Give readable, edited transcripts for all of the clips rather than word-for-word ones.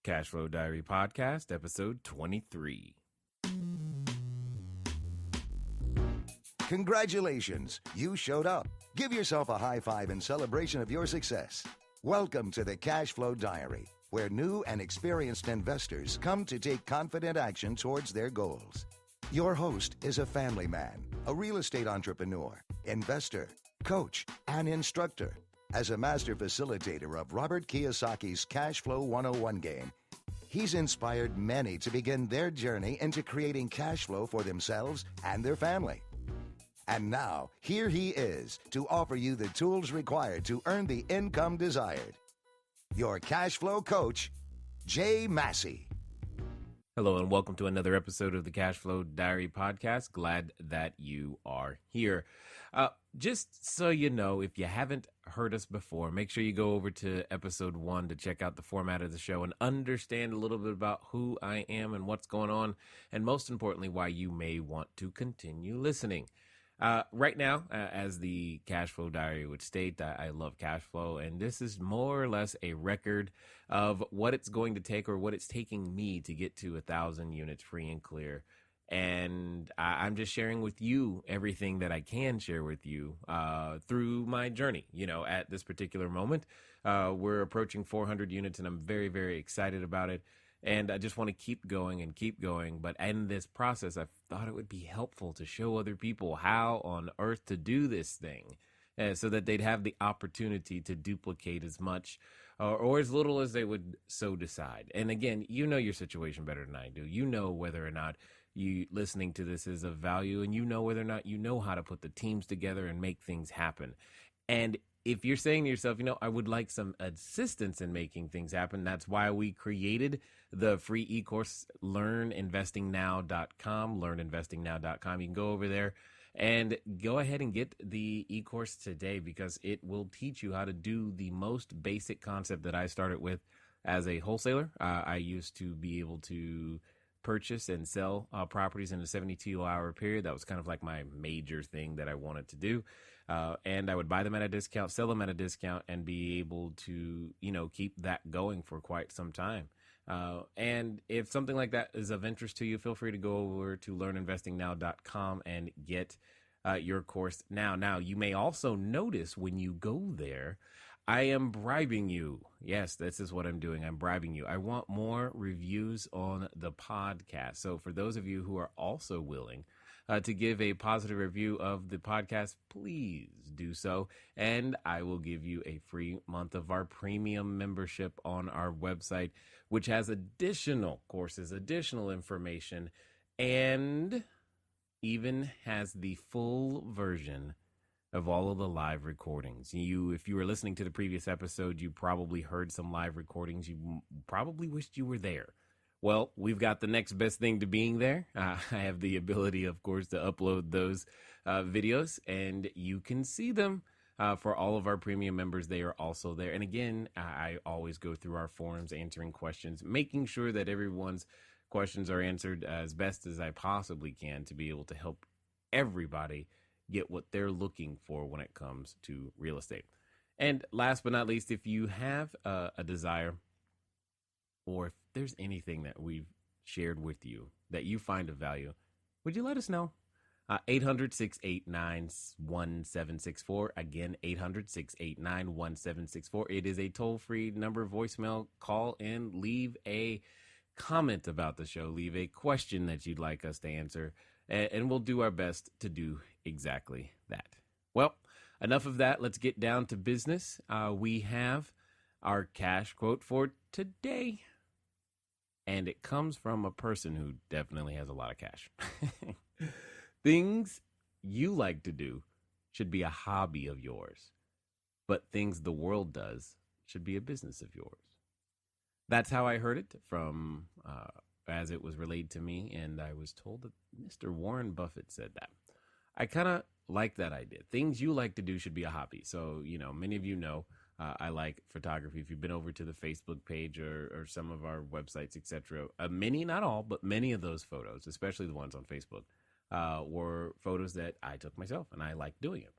Cash Flow Diary Podcast, episode 23. Congratulations, you showed up. Give yourself a high five in celebration of your success. Welcome to the Cash Flow Diary, where new and experienced investors come to take confident action towards their goals. Your host is a family man, a real estate entrepreneur, investor, coach, and instructor. As a master facilitator of Robert Kiyosaki's Cash Flow 101 game, he's inspired many to begin their journey into creating cash flow for themselves and their family. And now, here he is to offer you the tools required to earn the income desired. Your cash flow coach, Jay Massey. Hello and welcome to another episode of the Cash Flow Diary Podcast. Glad that you are here. Just so you know, if you haven't heard us before, make sure you go over to episode 1 to check out the format of the show and understand a little bit about who I am and what's going on, and most importantly, why you may want to continue listening. Right now, as the Cash Flow Diary would state, I love cash flow, and this is more or less a record of what it's going to take or what it's taking me to get to 1,000 units free and clear. And I'm just sharing with you everything that I can share with you through my journey. You know, at this particular moment, we're approaching 400 units, and I'm very, very excited about it. And I just want to keep going and keep going. But in this process, I thought it would be helpful to show other people how on earth to do this thing so that they'd have the opportunity to duplicate as much or as little as they would so decide. And again, you know your situation better than I do. You know whether or not you listening to this is of value, and you know whether or not you know how to put the teams together and make things happen. And if you're saying to yourself, you know, I would like some assistance in making things happen, that's why we created the free e-course, learninvestingnow.com, learninvestingnow.com. You can go over there and go ahead and get the e-course today, because it will teach you how to do the most basic concept that I started with as a wholesaler. I used to be able to purchase and sell properties in a 72-hour period. That was kind of like my major thing that I wanted to do. And I would buy them at a discount, sell them at a discount, and be able to, you know, keep that going for quite some time. And if something like that is of interest to you, feel free to go over to learninvestingnow.com and get your course now. Now, you may also notice when you go there, I am bribing you. Yes, this is what I'm doing. I'm bribing you. I want more reviews on the podcast. So for those of you who are also willing to give a positive review of the podcast, please do so. And I will give you a free month of our premium membership on our website, which has additional courses, additional information, and even has the full version of all of the live recordings. If you were listening to the previous episode, you probably heard some live recordings. You probably wished you were there. Well, we've got the next best thing to being there. I have the ability, of course, to upload those videos, and you can see them. For all of our premium members, they are also there. And again, I always go through our forums answering questions, making sure that everyone's questions are answered as best as I possibly can to be able to help everybody get what they're looking for when it comes to real estate. And last but not least, if you have a desire, or if there's anything that we've shared with you that you find of value, would you let us know? 800-689-1764. Again, 800-689-1764. It is a toll-free number, voicemail. Call and leave a comment about the show. Leave a question that you'd like us to answer, and we'll do our best to do exactly that. Well, enough of that. Let's get down to business. We have our cash quote for today, and it comes from a person who definitely has a lot of cash. Things you like to do should be a hobby of yours, but things the world does should be a business of yours. That's how I heard it from as it was relayed to me, and I was told that Mr. Warren Buffett said that. I kind of like that idea. Things you like to do should be a hobby. So, you know, many of you know I like photography. If you've been over to the Facebook page or some of our websites, etc., many, not all, but many of those photos, especially the ones on Facebook, were photos that I took myself, and I like doing them.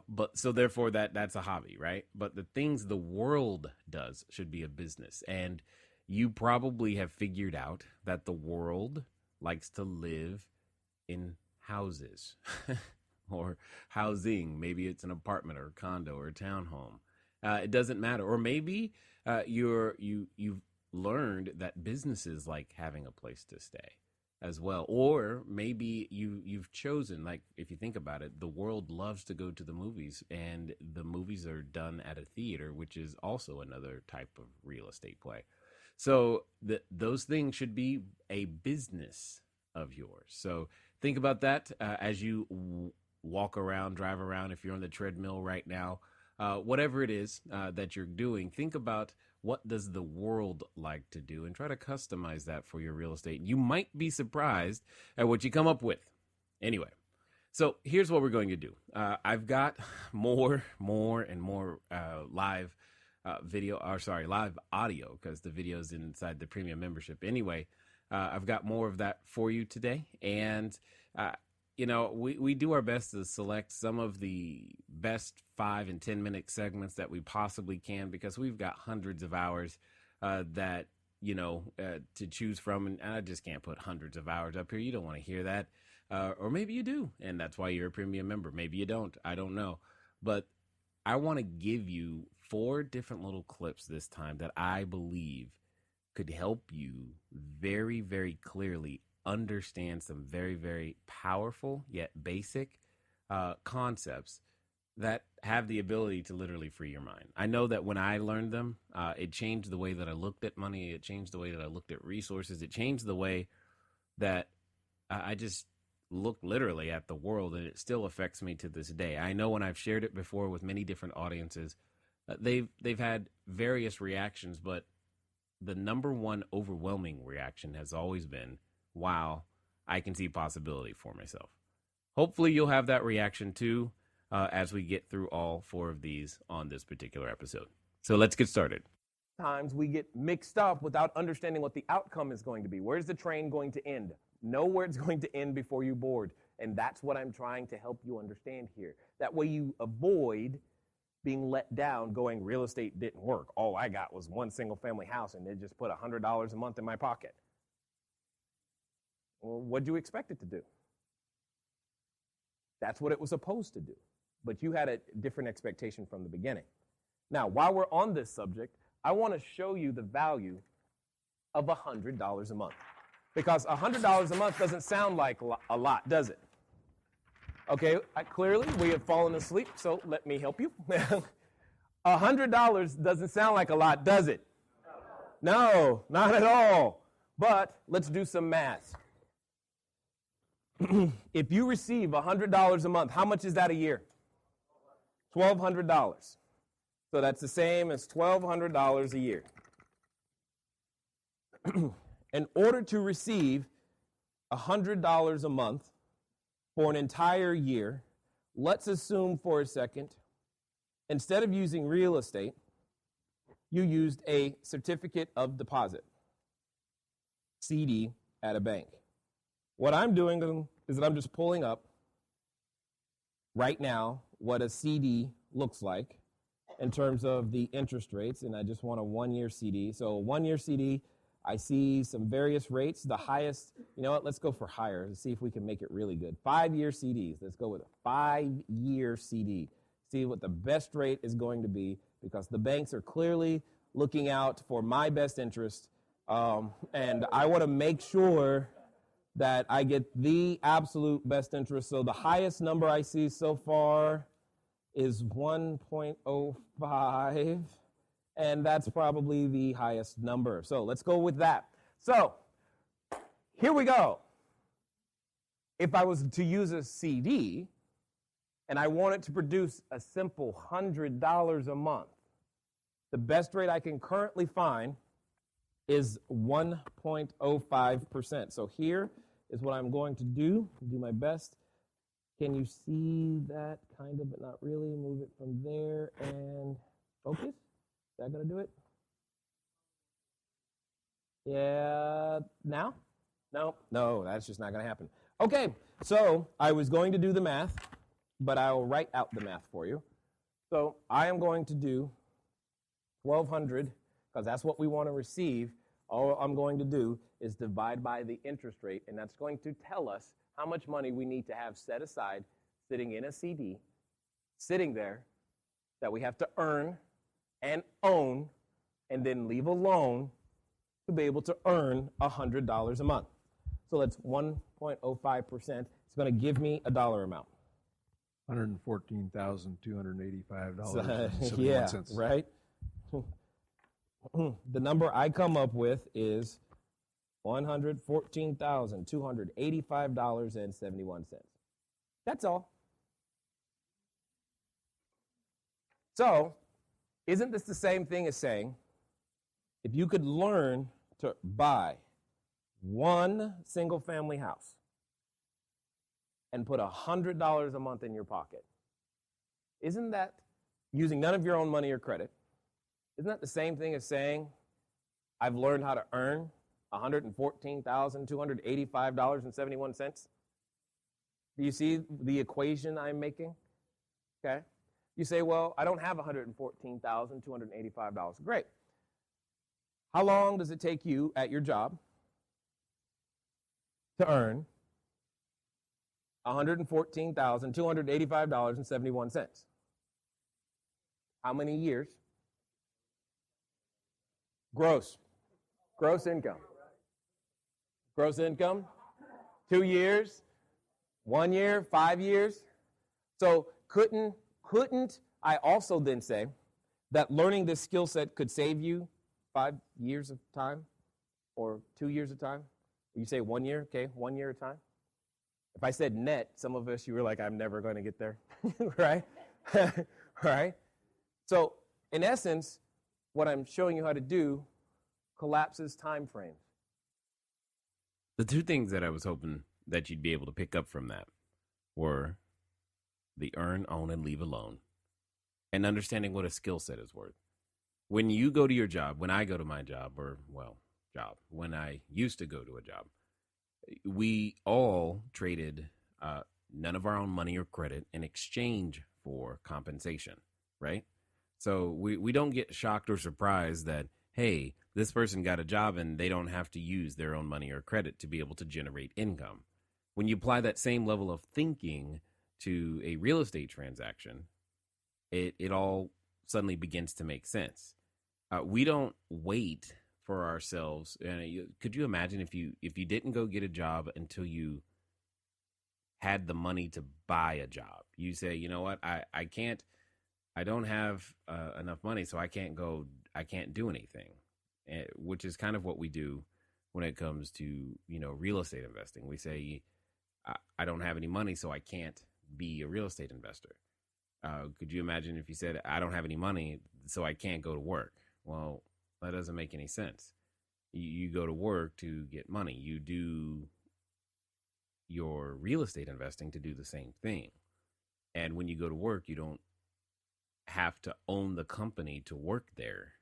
But so therefore that's a hobby, right? But the things the world does should be a business. And you probably have figured out that the world likes to live in houses or housing. Maybe it's an apartment or a condo or a townhome. It doesn't matter. Or maybe you've learned that businesses like having a place to stay as well. Or maybe you've chosen, like, if you think about it, the world loves to go to the movies, and the movies are done at a theater, which is also another type of real estate play. So those things should be a business of yours. So think about that as you walk around, drive around. If you're on the treadmill right now, whatever it is that you're doing, think about, what does the world like to do, and try to customize that for your real estate. You might be surprised at what you come up with. Anyway, so here's what we're going to do. I've got more and more live live audio, because the video's inside the premium membership. Anyway, I've got more of that for you today. And, we do our best to select some of the best 5 and 10 minute segments that we possibly can, because we've got hundreds of hours that, to choose from. And I just can't put hundreds of hours up here. You don't want to hear that. Or maybe you do, and that's why you're a premium member. Maybe you don't. I don't know. But I want to give you 4 different little clips this time that I believe could help you very, very clearly understand some very, very powerful yet basic concepts that have the ability to literally free your mind. I know that when I learned them, it changed the way that I looked at money. It changed the way that I looked at resources. It changed the way that I just look literally at the world, and it still affects me to this day. I know when I've shared it before with many different audiences, they've had various reactions, but the number one overwhelming reaction has always been, wow, I can see possibility for myself. Hopefully you'll have that reaction too as we get through all 4 of these on this particular episode. So let's get started. Times we get mixed up without understanding what the outcome is going to be. Where's the train going to end? Know where it's going to end before you board. And that's what I'm trying to help you understand here. That way you avoid being let down going, real estate didn't work. All I got was one single family house, and they just put $100 a month in my pocket. Well, what'd you expect it to do? That's what it was supposed to do. But you had a different expectation from the beginning. Now, while we're on this subject, I want to show you the value of $100 a month. Because $100 a month doesn't sound like a lot, does it? Okay, clearly we have fallen asleep, so let me help you. $100 doesn't sound like a lot, does it? No, not at all. But let's do some math. If you receive $100 a month, how much is that a year? $1,200. So that's the same as $1,200 a year. In order to receive $100 a month for an entire year, let's assume for a second, instead of using real estate, you used a certificate of deposit, CD, at a bank. What I'm doing is that I'm just pulling up right now what a CD looks like in terms of the interest rates, and I just want a 1-year CD. So a 1-year CD, I see some various rates. The highest, you know what, let's go for higher and see if we can make it really good. 5-year CDs, let's go with a 5-year CD. See what the best rate is going to be, because the banks are clearly looking out for my best interest, and I want to make sure that I get the absolute best interest. So the highest number I see so far is 1.05, and that's probably the highest number. So let's go with that. So here we go. If I was to use a CD and I wanted to produce a simple $100 a month, the best rate I can currently find is 1.05%. So here is what I'm going to do my best. Can you see that kind of, but not really? Move it from there and focus. Is that going to do it? Yeah, now? No, that's just not going to happen. Okay, so I was going to do the math, but I'll write out the math for you. So I am going to do 1,200, because that's what we want to receive, All I'm going to do is divide by the interest rate, and that's going to tell us how much money we need to have set aside sitting in a CD, sitting there, that we have to earn and own and then leave alone to be able to earn $100 a month. So that's 1.05%. It's going to give me a dollar amount. $114,285.71. Yeah, right? The number I come up with is $114,285.71. That's all. So, isn't this the same thing as saying, if you could learn to buy one single family house and put $100 a month in your pocket, isn't that, using none of your own money or credit, isn't that the same thing as saying, I've learned how to earn $114,285.71? Do you see the equation I'm making? Okay. You say, well, I don't have $114,285. Great. How long does it take you at your job to earn $114,285.71? How many years? Gross income. Gross income? 2 years? 1 year? 5 years? So couldn't I also then say that learning this skill set could save you 5 years of time or 2 years of time? You say 1 year, okay, 1 year of time. If I said net, some of us, you were like, I'm never going to get there, right? Right? So in essence, what I'm showing you how to do collapses time frames. The two things that I was hoping that you'd be able to pick up from that were the earn, own, and leave alone, and understanding what a skill set is worth. When you go to your job, when I go to my job, when I used to go to a job, we all traded none of our own money or credit in exchange for compensation, right? So we don't get shocked or surprised that, hey, this person got a job and they don't have to use their own money or credit to be able to generate income. When you apply that same level of thinking to a real estate transaction, it all suddenly begins to make sense. We don't wait for ourselves. Could you imagine if you didn't go get a job until you had the money to buy a job? You say, you know what, I don't have enough money, so I can't do anything, which is kind of what we do when it comes to, real estate investing. We say, I don't have any money, so I can't be a real estate investor. Could you imagine if you said, I don't have any money, so I can't go to work? Well, that doesn't make any sense. You go to work to get money. You do your real estate investing to do the same thing. And when you go to work, you don't have to own the company to work there.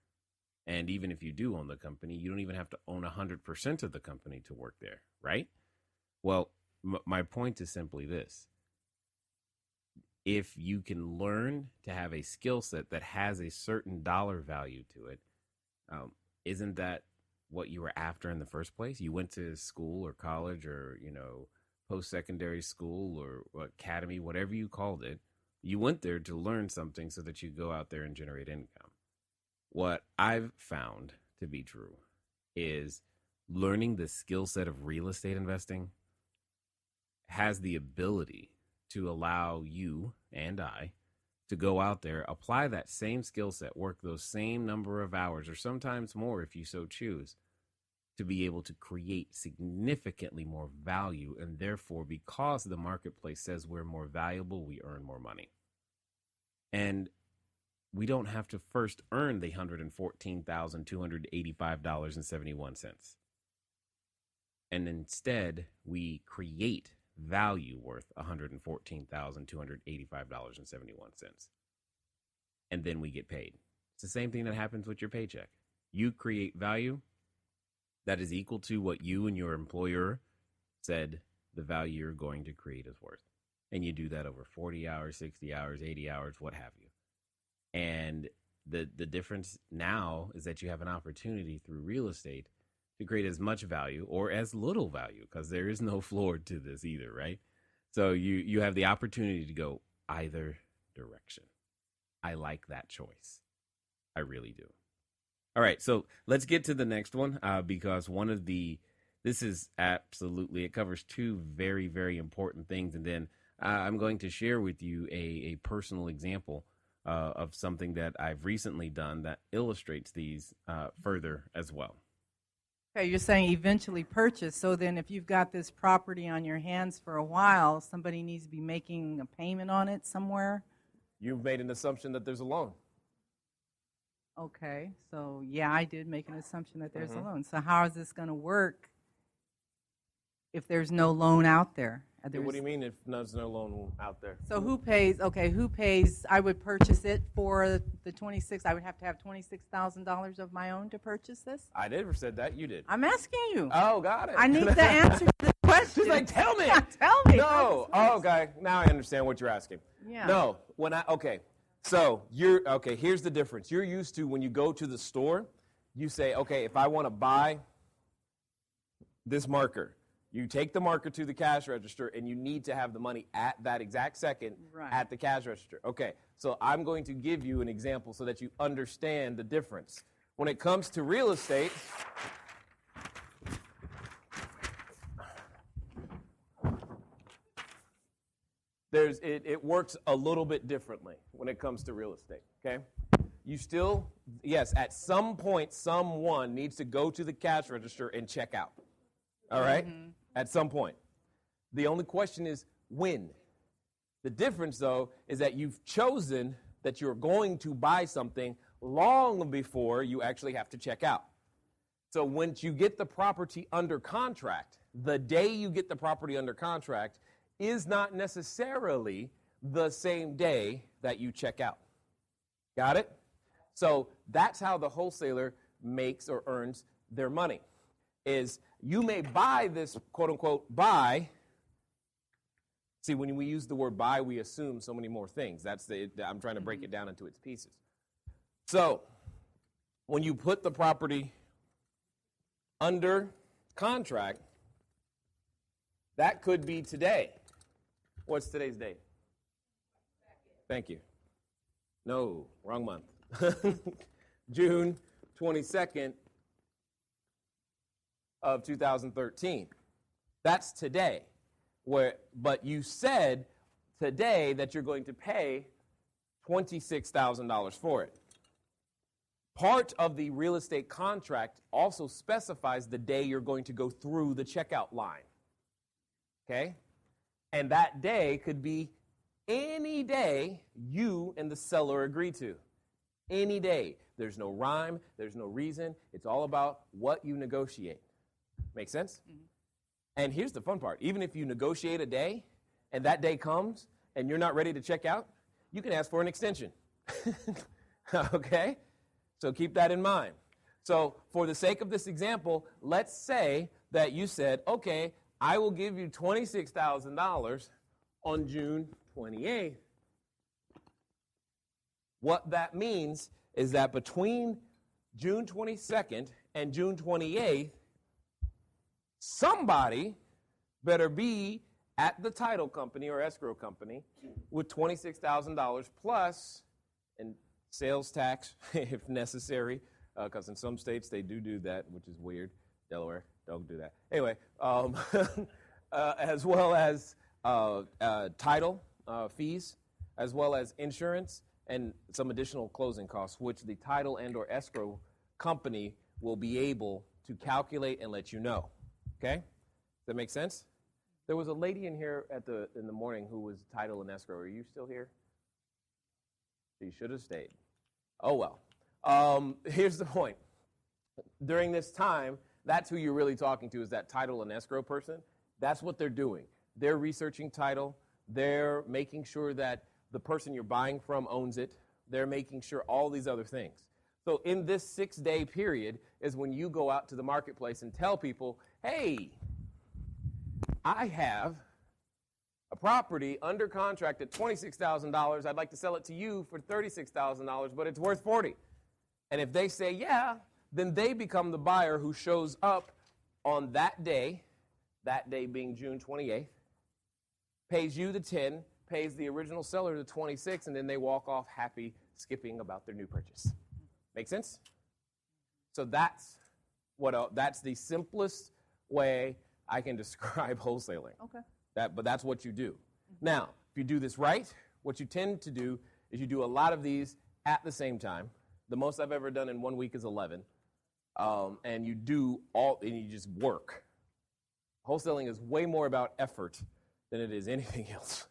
And even if you do own the company, you don't even have to own 100% of the company to work there, right? Well, my point is simply this. If you can learn to have a skill set that has a certain dollar value to it, isn't that what you were after in the first place? You went to school or college or, post-secondary school or academy, whatever you called it. You went there to learn something so that you go out there and generate income. What I've found to be true is learning the skill set of real estate investing has the ability to allow you and I to go out there, apply that same skill set, work those same number of hours, or sometimes more if you so choose, to be able to create significantly more value. And therefore, because the marketplace says we're more valuable, we earn more money. And we don't have to first earn the $114,285.71. And instead, we create value worth $114,285.71. And then we get paid. It's the same thing that happens with your paycheck. You create value that is equal to what you and your employer said the value you're going to create is worth. And you do that over 40 hours, 60 hours, 80 hours, what have you. And the difference now is that you have an opportunity through real estate to create as much value or as little value, because there is no floor to this either, right? So you have the opportunity to go either direction. I like that choice. I really do. All right, so let's get to the next one because this is absolutely, it covers two very, very important things. And then I'm going to share with you a personal example of something that I've recently done that illustrates these further as well. Okay, you're saying eventually purchase. So then if you've got this property on your hands for a while, somebody needs to be making a payment on it somewhere? You've made an assumption that there's a loan. Okay, so yeah, I did make an assumption that there's a loan. So how is this going to work if there's no loan out there? What do you mean if there's no loan out there? So who pays, I would purchase it for the 26, I would have to have $26,000 of my own to purchase this? I never said that. You did. I'm asking you. Oh, got it. I need the answer to the question. She's like, tell me. Tell me. No. Oh, okay. Now I understand what you're asking. Yeah. No. So here's the difference. You're used to when you go to the store, you say, okay, if I want to buy this marker, you take the marker to the cash register, and you need to have the money at that exact second at the cash register. Okay, so I'm going to give you an example so that you understand the difference. When it comes to real estate, it works a little bit differently when it comes to real estate, okay? You still, yes, at some point, someone needs to go to the cash register and check out, all right? Mm-hmm. At some point. The only question is when. The difference, though, is that you've chosen that you're going to buy something long before you actually have to check out. So once you get the property under contract, the day you get the property under contract is not necessarily the same day that you check out. Got it? So that's how the wholesaler makes or earns their money. Is you may buy this, quote-unquote, buy. See, when we use the word buy, we assume so many more things. I'm trying to break it down into its pieces. So when you put the property under contract, that could be today. What's today's date? Thank you. No, wrong month. June 22nd of 2013. That's today. But you said today that you're going to pay $26,000 for it. Part of the real estate contract also specifies the day you're going to go through the checkout line. Okay? And that day could be any day you and the seller agree to. Any day. There's no rhyme. There's no reason. It's all about what you negotiate. Make sense? Mm-hmm. And here's the fun part. Even if you negotiate a day and that day comes and you're not ready to check out, you can ask for an extension. Okay? So keep that in mind. So for the sake of this example, let's say that you said, okay, I will give you $26,000 on June 28th. What that means is that between June 22nd and June 28th, somebody better be at the title company or escrow company with $26,000 plus in sales tax, if necessary, because in some states they do that, which is weird. Delaware, don't do that. Anyway, as well as title fees, as well as insurance and some additional closing costs, which the title and or escrow company will be able to calculate and let you know. Okay? Does that make sense? There was a lady in here in the morning who was title and escrow. Are you still here? She should have stayed. Oh, well. Here's the point. During this time, that's who you're really talking to, is that title and escrow person. That's what they're doing. They're researching title. They're making sure that the person you're buying from owns it. They're making sure all these other things. So in this 6-day period is when you go out to the marketplace and tell people, hey, I have a property under contract at $26,000. I'd like to sell it to you for $36,000, but it's worth $40,000. And if they say, yeah, then they become the buyer who shows up on that day being June 28th, pays you the 10, pays the original seller the 26, and then they walk off happy, skipping about their new purchase. Make sense? So that's the simplest way I can describe wholesaling. Okay. But that's what you do. Now, if you do this right, what you tend to do is you do a lot of these at the same time. The most I've ever done in 1 week is 11. And you just work. Wholesaling is way more about effort than it is anything else.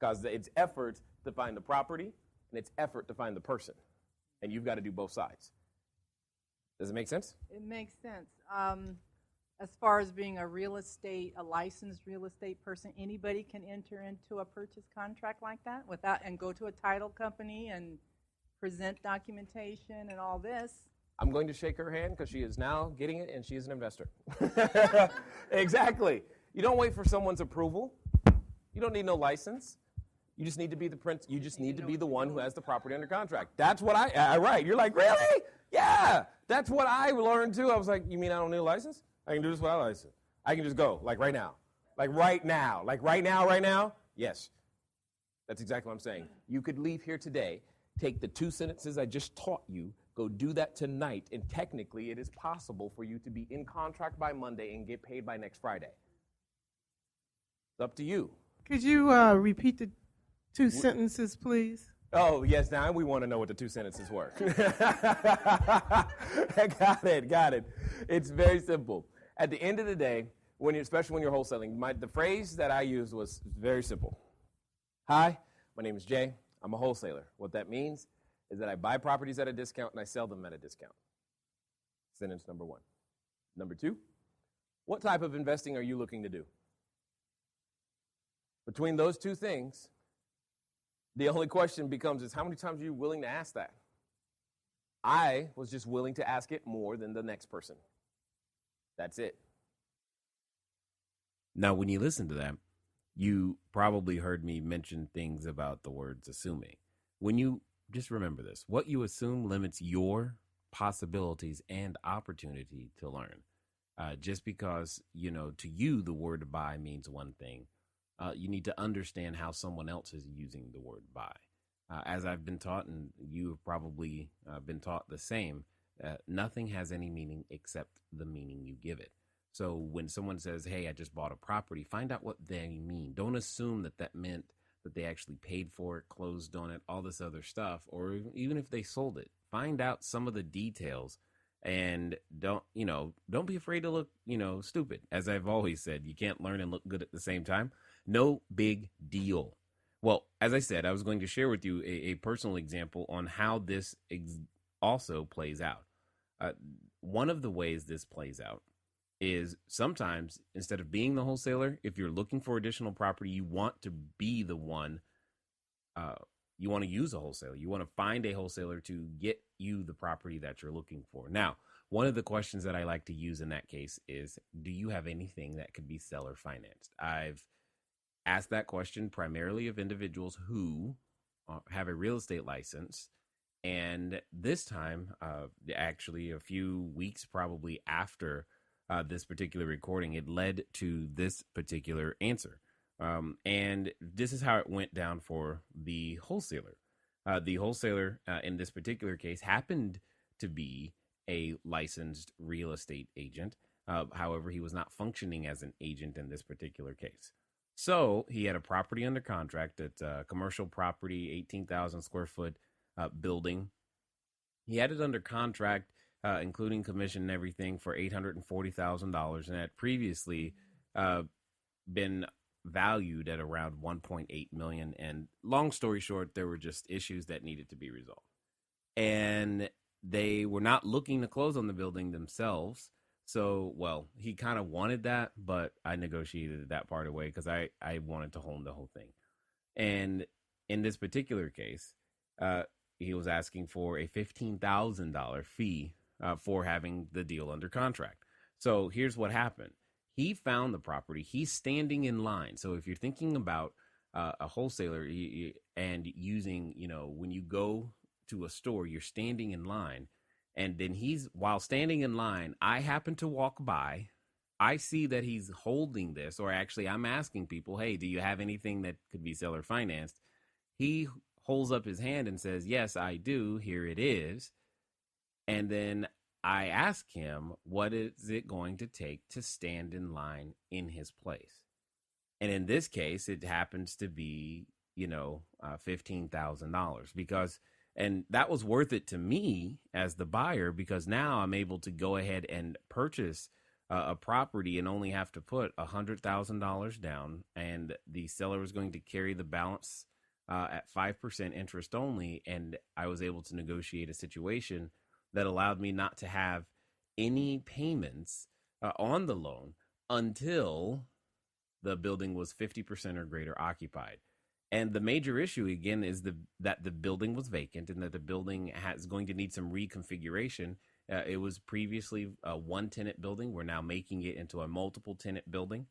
Because it's effort to find the property, and it's effort to find the person. And you've got to do both sides. Does it make sense? It makes sense. As far as being a licensed real estate person, anybody can enter into a purchase contract like that and go to a title company and present documentation and all this. I'm going to shake her hand because she is now getting it, and she is an investor. Exactly. You don't wait for someone's approval. You don't need no license. You just need to be the prince. You just need to be the one who has the property under contract. That's what right. You're like, really? Yeah. That's what I learned too. I was like, you mean I don't need a license? I can do this without a license. I can just go, like right now. Like right now. Like right now? Yes. That's exactly what I'm saying. You could leave here today, take the 2 sentences I just taught you, go do that tonight, and technically it is possible for you to be in contract by Monday and get paid by next Friday. It's up to you. Could you repeat the 2 sentences, please? Oh, yes, now we want to know what the 2 sentences were. Got it. It's very simple. At the end of the day, especially when you're wholesaling, the phrase that I used was very simple. Hi, my name is Jay. I'm a wholesaler. What that means is that I buy properties at a discount and I sell them at a discount. Sentence number 1. Number 2, what type of investing are you looking to do? Between those 2 things, the only question becomes is how many times are you willing to ask that? I was just willing to ask it more than the next person. That's it. Now, when you listen to that, you probably heard me mention things about the words assuming. When you just remember this, what you assume limits your possibilities and opportunity to learn. Just because, to you, the word buy means one thing. You need to understand how someone else is using the word buy. As I've been taught, and you have probably been taught the same, nothing has any meaning except the meaning you give it. So when someone says, hey, I just bought a property, find out what they mean. Don't assume that meant that they actually paid for it, closed on it, all this other stuff, or even if they sold it. Find out some of the details, and don't be afraid to look, stupid. As I've always said, you can't learn and look good at the same time. No big deal. Well, as I said, I was going to share with you a personal example on how this also plays out. One of the ways this plays out is sometimes instead of being the wholesaler, if you're looking for additional property, you want to be the one, you want to use a wholesaler. You want to find a wholesaler to get you the property that you're looking for. Now, one of the questions that I like to use in that case is, do you have anything that could be seller financed? I've asked that question primarily of individuals who have a real estate license. And this time, actually a few weeks probably after this particular recording, it led to this particular answer. And this is how it went down for the wholesaler. The wholesaler in this particular case happened to be a licensed real estate agent. However, he was not functioning as an agent in this particular case. So he had a property under contract. It's a commercial property, 18,000 square foot building. He had it under contract, including commission and everything, for $840,000, and had previously been valued at around $1.8 million. And long story short, there were just issues that needed to be resolved. And they were not looking to close on the building themselves. So, well, he kind of wanted that, but I negotiated that part away because I wanted to own the whole thing. And in this particular case, he was asking for a $15,000 fee for having the deal under contract. So here's what happened. He found the property. He's standing in line. So if you're thinking about a wholesaler and using, when you go to a store, you're standing in line. And then while standing in line, I happen to walk by. I see that he's holding this, or actually I'm asking people, hey, do you have anything that could be seller financed? He holds up his hand and says, yes, I do. Here it is. And then I ask him, what is it going to take to stand in line in his place? And in this case, it happens to be, $15,000 and that was worth it to me as the buyer, because now I'm able to go ahead and purchase a property and only have to put $100,000 down, and the seller is going to carry the balance at 5% interest only. And I was able to negotiate a situation that allowed me not to have any payments on the loan until the building was 50% or greater occupied. And the major issue, again, is that the building was vacant and that the building is going to need some reconfiguration. It was previously a one-tenant building. We're now making it into a multiple-tenant building.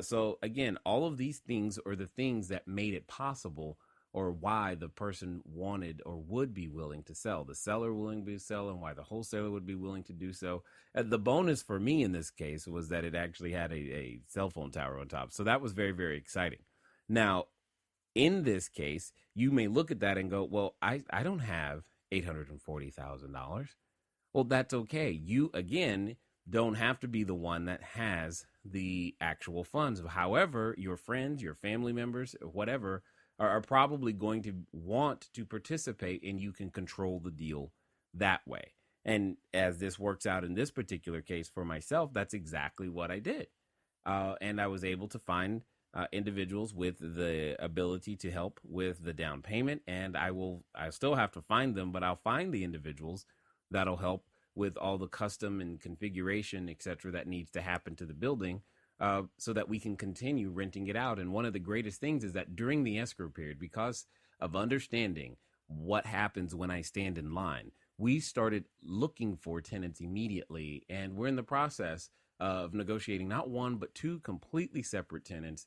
So, again, all of these things are the things that made it possible, or why the person wanted or would be willing to sell. The seller willing to sell, and why the wholesaler would be willing to do so. The bonus for me in this case was that it actually had a cell phone tower on top. So that was very, very exciting. Now, in this case, you may look at that and go, well, I don't have $840,000. Well, that's okay. You, again, don't have to be the one that has the actual funds. However, your friends, your family members, whatever, are probably going to want to participate, and you can control the deal that way. And as this works out in this particular case for myself, that's exactly what I did. And I was able to find individuals with the ability to help with the down payment. And I still have to find them, but I'll find the individuals that'll help with all the custom and configuration, et cetera, that needs to happen to the building, so that we can continue renting it out. And one of the greatest things is that during the escrow period, because of understanding what happens when I stand in line, we started looking for tenants immediately. And we're in the process of negotiating not one, but two completely separate tenants.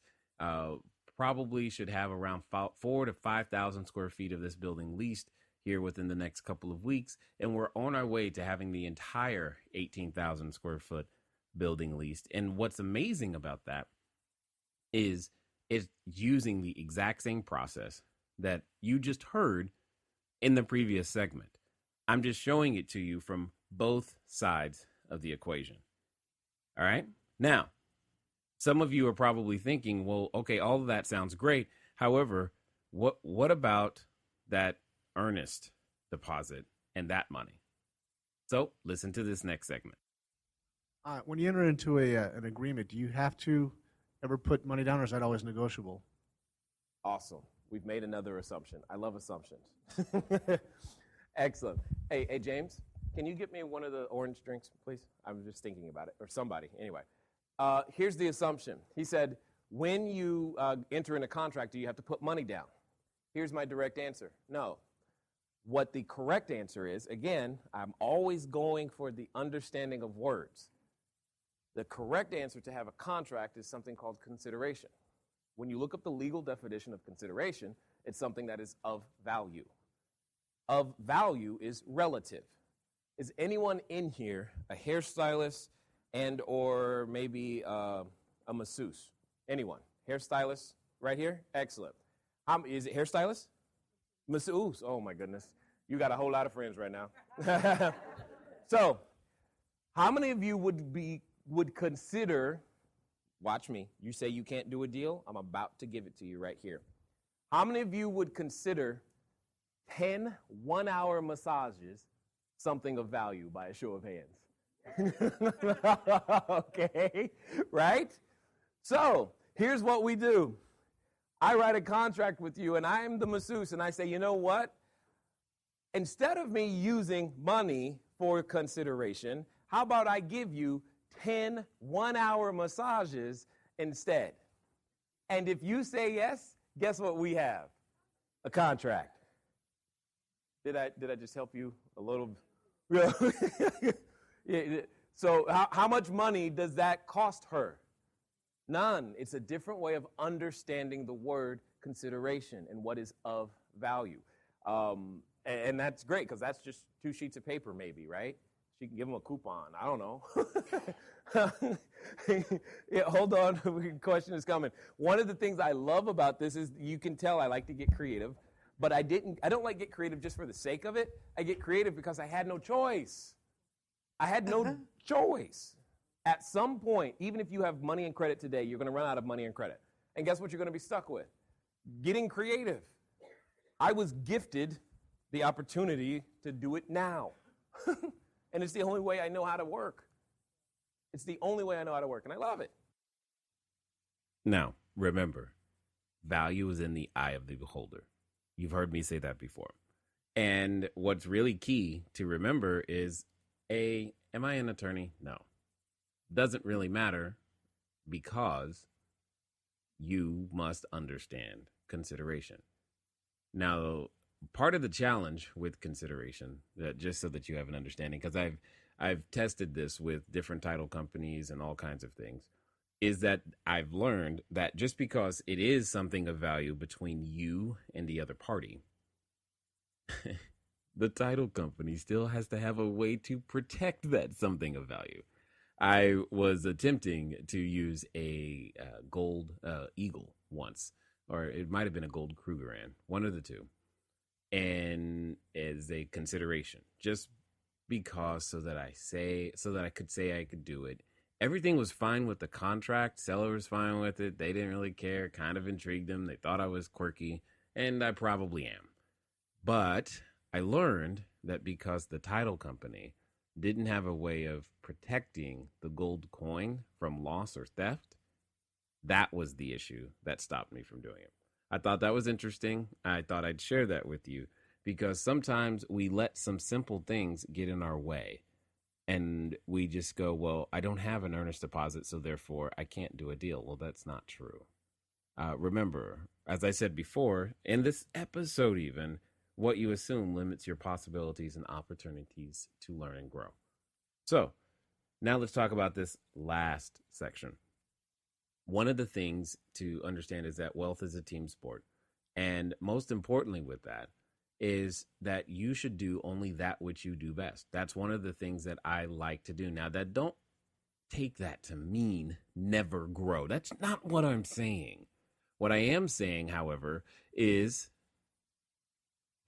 Probably should have around 4,000 to 5,000 square feet of this building leased here within the next couple of weeks. And we're on our way to having the entire 18,000 square foot building leased. And what's amazing about that is it's using the exact same process that you just heard in the previous segment. I'm just showing it to you from both sides of the equation. All right. Now, some of you are probably thinking, well, okay, all of that sounds great. However, what about that earnest deposit and that money? So listen to this next segment. When you enter into an agreement, do you have to ever put money down, or is that always negotiable? Awesome. We've made another assumption. I love assumptions. Excellent. Hey, James, can you get me one of the orange drinks, please? I'm just thinking about it, or somebody. Anyway, here's the assumption. He said, when you enter in a contract, do you have to put money down? Here's my direct answer. No. What the correct answer is, again, I'm always going for the understanding of words. The correct answer to have a contract is something called consideration. When you look up the legal definition of consideration, it's something that is of value. Of value is relative. Is anyone in here a hairstylist and or maybe a masseuse? Anyone? Hairstylist right here? Excellent. Is it hairstylist? Masseuse? Oh my goodness. You got a whole lot of friends right now. So, how many of you would consider, watch me, you say you can't do a deal, I'm about to give it to you right here. How many of you would consider 10 one-hour massages something of value by a show of hands? Okay, right? So, here's what we do. I write a contract with you, and I am the masseuse, and I say, you know what? Instead of me using money for consideration, how about I give you 10 one-hour massages instead? And if you say yes, guess what we have? A contract. Did I just help you a little? So how much money does that cost her? None. It's a different way of understanding the word consideration and what is of value. And that's great because that's just 2 sheets of paper maybe, right? She can give them a coupon. I don't know. Yeah, hold on. Question is coming. One of the things I love about this is you can tell I like to get creative, but I don't like get creative just for the sake of it. I get creative because I had no choice. I had no choice. At some point, even if you have money and credit today, you're going to run out of money and credit. And guess what you're going to be stuck with? Getting creative. I was gifted the opportunity to do it now. And it's the only way I know how to work. It's the only way I know how to work, and I love it. Now, remember, value is in the eye of the beholder. You've heard me say that before. And what's really key to remember is, am I an attorney? No. Doesn't really matter because you must understand consideration. Now, part of the challenge with consideration, just so that you have an understanding, because I've tested this with different title companies and all kinds of things, is that I've learned that just because it is something of value between you and the other party, the title company still has to have a way to protect that something of value. I was attempting to use a gold eagle once, or it might have been a gold Krugerrand, one of the two, and as a consideration, just because so that I could say I could do it. Everything was fine with the contract. Seller was fine with it. They didn't really care. Kind of intrigued them. They thought I was quirky, and I probably am. But I learned that because the title company didn't have a way of protecting the gold coin from loss or theft, that was the issue that stopped me from doing it. I thought that was interesting. I thought I'd share that with you because sometimes we let some simple things get in our way and we just go, well, I don't have an earnest deposit, so therefore I can't do a deal. Well, that's not true. Remember, as I said before, in this episode even, what you assume limits your possibilities and opportunities to learn and grow. So now let's talk about this last section. One of the things to understand is that wealth is a team sport. And most importantly with that is that you should do only that which you do best. That's one of the things that I like to do. Now, that don't take that to mean never grow. That's not what I'm saying. What I am saying, however, is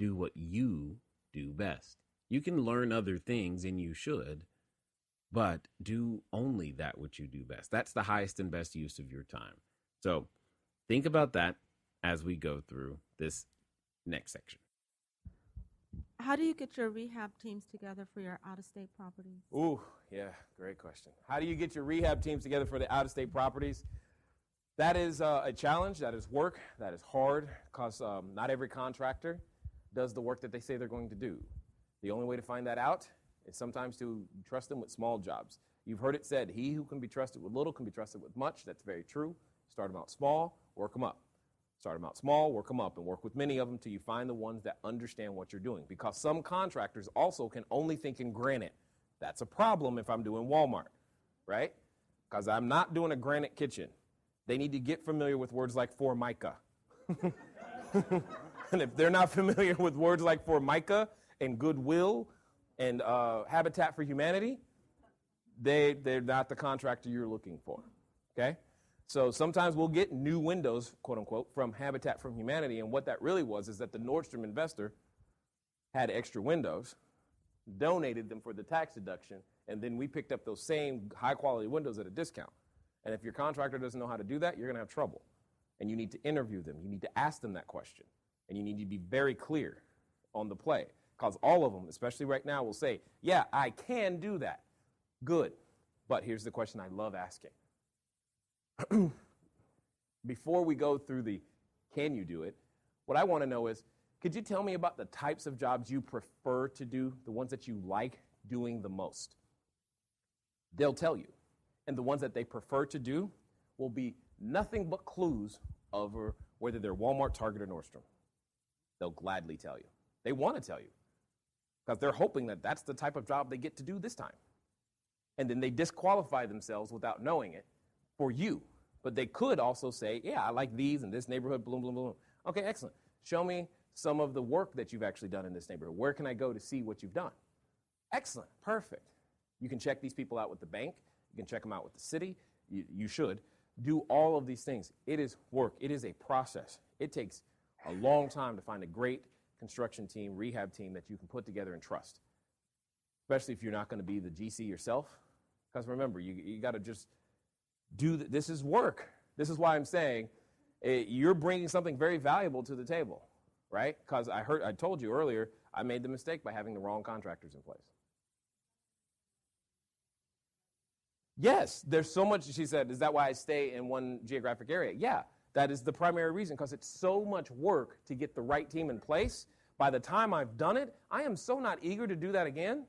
do what you do best. You can learn other things, and you should, but do only that which you do best. That's the highest and best use of your time. So think about that as we go through this next section. How do you get your rehab teams together for your out-of-state properties? Ooh, yeah, great question. How do you get your rehab teams together for the out-of-state properties? That is a challenge. That is work. That is hard because not every contractor does the work that they say they're going to do. The only way to find that out is sometimes to trust them with small jobs. You've heard it said, he who can be trusted with little can be trusted with much. That's very true. Start them out small, work them up. Start them out small, work them up, and work with many of them till you find the ones that understand what you're doing. Because some contractors also can only think in granite. That's a problem if I'm doing Walmart, right? Because I'm not doing a granite kitchen. They need to get familiar with words like Formica. And if they're not familiar with words like Formica and Goodwill and Habitat for Humanity, they're not the contractor you're looking for, okay? So sometimes we'll get new windows, quote unquote, from Habitat for Humanity, and what that really was is that the Nordstrom investor had extra windows, donated them for the tax deduction, and then we picked up those same high-quality windows at a discount. And if your contractor doesn't know how to do that, you're going to have trouble. And you need to interview them. You need to ask them that question. And you need to be very clear on the play. Because all of them, especially right now, will say, yeah, I can do that. Good. But here's the question I love asking. Before we go through the can you do it, what I want to know is, could you tell me about the types of jobs you prefer to do, the ones that you like doing the most? They'll tell you. And the ones that they prefer to do will be nothing but clues over whether they're Walmart, Target, or Nordstrom. They'll gladly tell you. They want to tell you because they're hoping that that's the type of job they get to do this time. And then they disqualify themselves without knowing it for you. But they could also say, yeah, I like these in this neighborhood, boom, boom, boom. Okay, excellent. Show me some of the work that you've actually done in this neighborhood. Where can I go to see what you've done? Excellent. Perfect. You can check these people out with the bank. You can check them out with the city. You should do all of these things. It is work. It is a process. It takes a long time to find a great construction team, rehab team that you can put together and trust, especially if you're not going to be the GC yourself. Because remember, you got to just do this is work. This is why I'm saying you're bringing something very valuable to the table, right? Because I told you earlier, I made the mistake by having the wrong contractors in place. Yes, there's so much, she said, is that why I stay in one geographic area? Yeah, that is the primary reason, because it's so much work to get the right team in place. By the time I've done it, I am so not eager to do that again.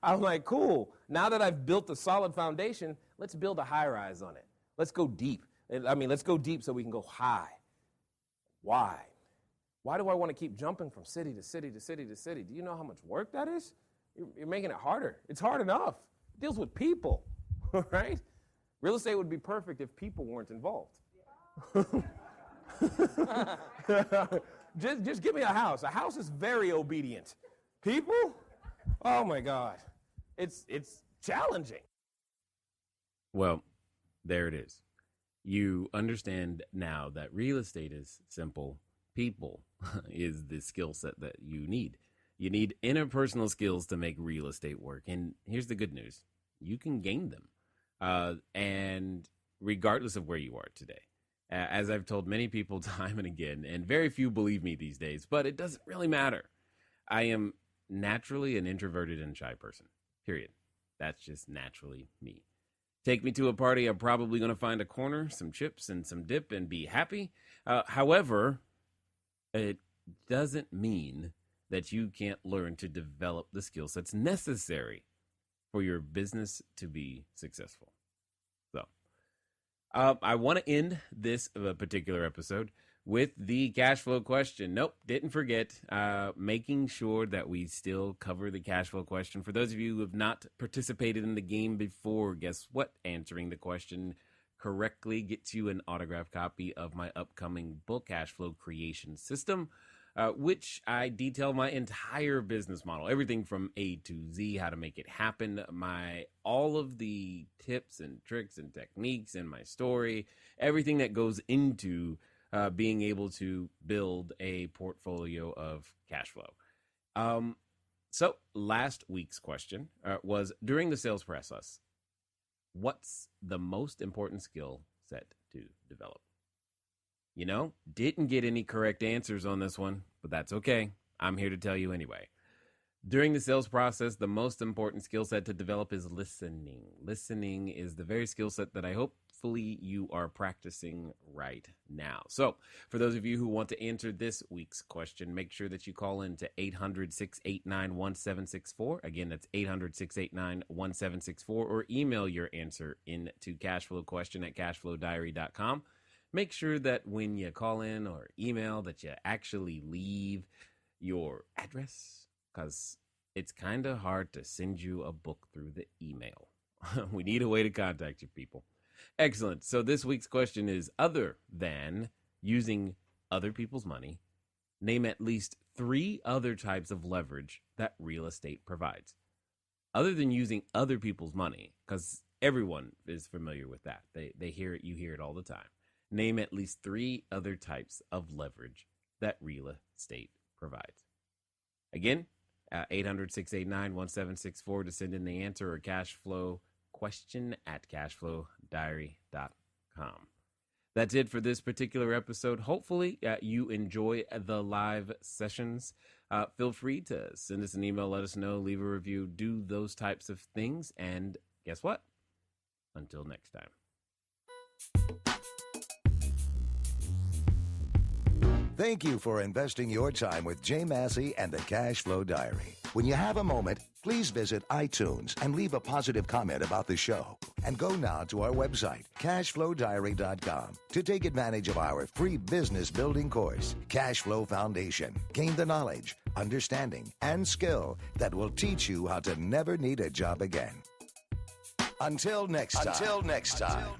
I'm like, cool, now that I've built a solid foundation, let's build a high-rise on it. Let's go deep. Let's go deep so we can go high. Why? Why do I want to keep jumping from city to city to city to city? Do you know how much work that is? You're making it harder. It's hard enough. It deals with people, right? Real estate would be perfect if people weren't involved. Just give me a house. A house is very obedient. People? Oh my God. It's challenging. Well, there it is. You understand now that real estate is simple. People is the skill set that you need. You need interpersonal skills to make real estate work. And here's the good news. You can gain them. And regardless of where you are today, as I've told many people time and again, and very few believe me these days, but it doesn't really matter. I am naturally an introverted and shy person, period. That's just naturally me. Take me to a party, I'm probably going to find a corner, some chips, and some dip and be happy. However, it doesn't mean that you can't learn to develop the skill sets necessary for your business to be successful. So, I want to end this particular episode with the cash flow question. Nope, didn't forget. Making sure that we still cover the cash flow question. For those of you who have not participated in the game before, guess what? Answering the question correctly gets you an autographed copy of my upcoming book, Cash Flow Creation System, which I detail my entire business model, everything from A to Z, how to make it happen, all of the tips and tricks and techniques and my story, everything that goes into being able to build a portfolio of cash flow. So last week's question was, during the sales process, what's the most important skill set to develop? You know, didn't get any correct answers on this one, but that's okay. I'm here to tell you anyway. During the sales process, the most important skill set to develop is listening. Listening is the very skill set that I hopefully you are practicing right now. So for those of you who want to answer this week's question, make sure that you call in to 800-689-1764. Again, that's 800-689-1764, or email your answer into cashflowquestion@cashflowdiary.com. Make sure that when you call in or email that you actually leave your address, because it's kind of hard to send you a book through the email. We need a way to contact you people. Excellent. So this week's question is, other than using other people's money, name at least 3 other types of leverage that real estate provides. Other than using other people's money, because everyone is familiar with that. They hear it, you hear it all the time. Name at least 3 other types of leverage that real estate provides. Again, 800-689-1764 to send in the answer, or cashflowquestion@cashflowdiary.com. That's it for this particular episode. Hopefully you enjoy the live sessions. Feel free to send us an email, let us know, leave a review, do those types of things. And guess what? Until next time. Thank you for investing your time with Jay Massey and the Cash Flow Diary. When you have a moment, please visit iTunes and leave a positive comment about the show. And go now to our website, cashflowdiary.com, to take advantage of our free business building course, Cash Flow Foundation. Gain the knowledge, understanding, and skill that will teach you how to never need a job again. Until next time.